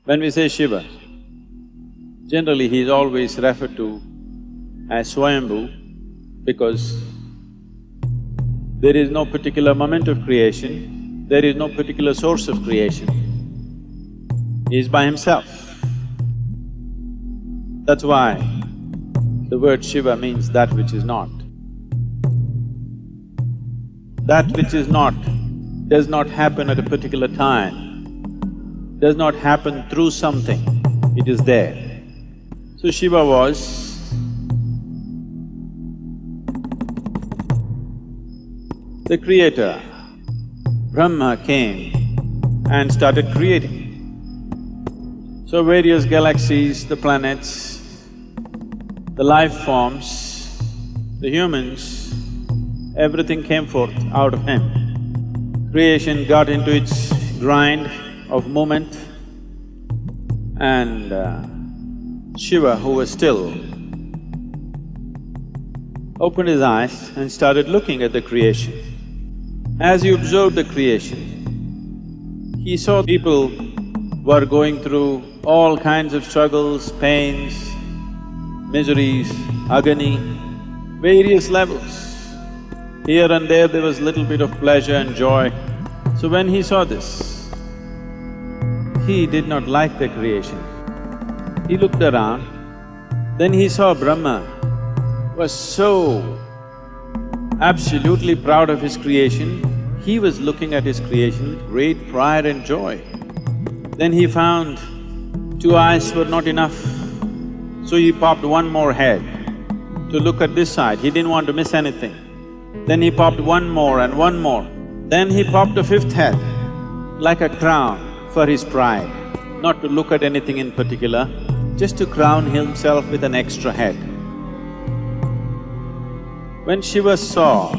When we say Shiva, generally he is always referred to as Swayambhu because there is no particular moment of creation, there is no particular source of creation. He is by himself. That's why the word Shiva means that which is not. That which is not does not happen at a particular time, does not happen through something, it is there. So Shiva was the creator. Brahma came and started creating. So various galaxies, the planets, the life forms, the humans, everything came forth out of him. Creation got into its grind of movement and Shiva, who was still, opened his eyes and started looking at the creation. As he observed the creation, he saw people were going through all kinds of struggles, pains, miseries, agony, various levels. Here and there was little bit of pleasure and joy. So when he saw this, he did not like the creation. He looked around, then he saw Brahma was so absolutely proud of his creation, he was looking at his creation with great pride and joy. Then he found two eyes were not enough, so he popped one more head to look at this side, he didn't want to miss anything. Then he popped one more and one more. Then he popped a fifth head, like a crown for his pride, not to look at anything in particular, just to crown himself with an extra head. When Shiva saw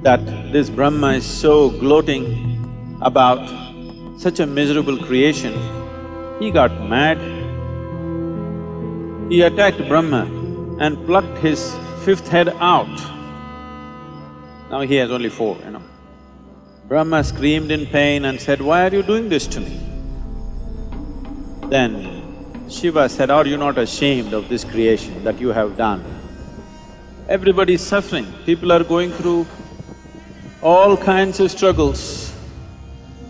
that this Brahma is so gloating about such a miserable creation, he got mad. He attacked Brahma and plucked his fifth head out. Now he has only four, you know. Brahma screamed in pain and said, "Why are you doing this to me?" Then Shiva said, "Are you not ashamed of this creation that you have done? Everybody is suffering, people are going through all kinds of struggles.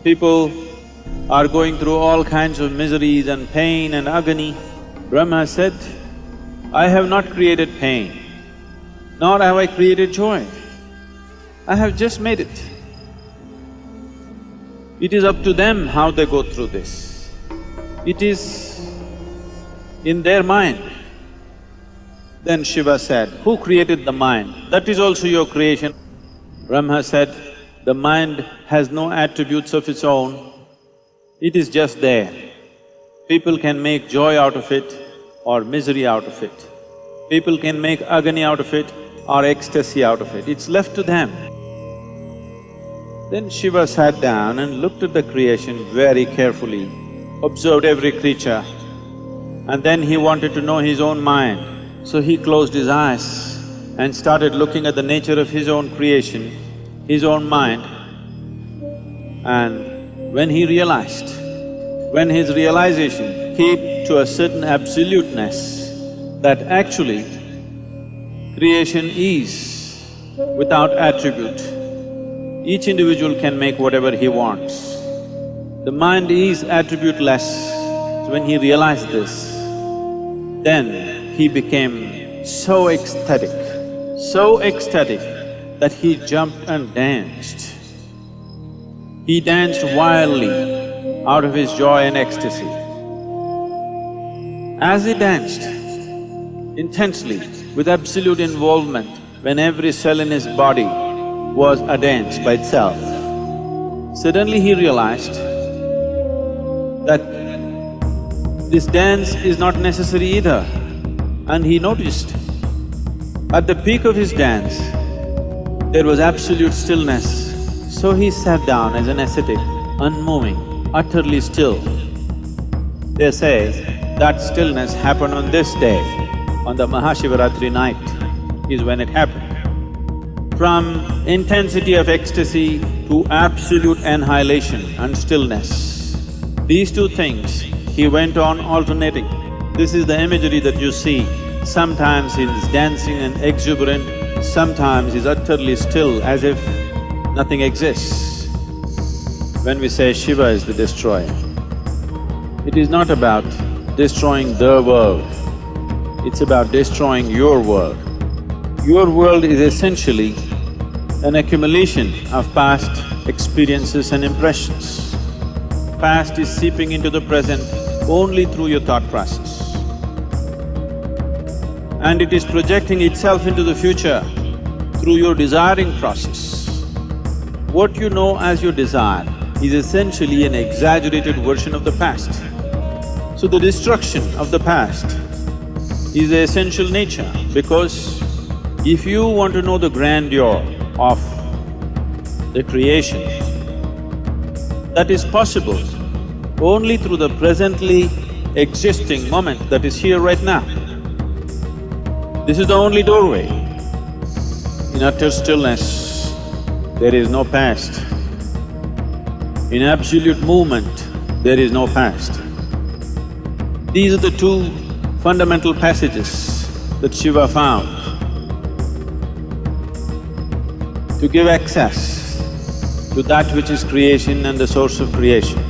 People are going through all kinds of miseries and pain and agony." Brahma said, "I have not created pain, nor have I created joy. I have just made it. It is up to them how they go through this. It is in their mind." Then Shiva said, "Who created the mind? That is also your creation." Brahma said, "The mind has no attributes of its own, it is just there. People can make joy out of it or misery out of it. People can make agony out of it or ecstasy out of it, it's left to them." Then Shiva sat down and looked at the creation very carefully, observed every creature, and then he wanted to know his own mind. So he closed his eyes and started looking at the nature of his own creation, his own mind. And when he realized, when his realization came to a certain absoluteness that actually creation is without attribute, each individual can make whatever he wants. The mind is attributeless. So when he realized this, then he became so ecstatic that he jumped and danced. He danced wildly out of his joy and ecstasy. As he danced intensely, with absolute involvement, when every cell in his body was a dance by itself, suddenly he realized that this dance is not necessary either. And he noticed, at the peak of his dance, there was absolute stillness. So he sat down as an ascetic, unmoving, utterly still. They say that stillness happened on this day, on the Mahashivaratri night is when it happened. From intensity of ecstasy to absolute annihilation and stillness, these two things he went on alternating. This is the imagery that you see. Sometimes he's dancing and exuberant, sometimes he's utterly still as if nothing exists. When we say Shiva is the destroyer, it is not about destroying the world, it's about destroying your world. Your world is essentially an accumulation of past experiences and impressions. Past is seeping into the present only through your thought process. And it is projecting itself into the future through your desiring process. What you know as your desire is essentially an exaggerated version of the past. So the destruction of the past is the essential nature, because if you want to know the grandeur of the creation, that is possible only through the presently existing moment that is here right now. This is the only doorway. In utter stillness, there is no past. In absolute movement, there is no past. These are the two fundamental passages that Shiva found to give access to that which is creation and the source of creation.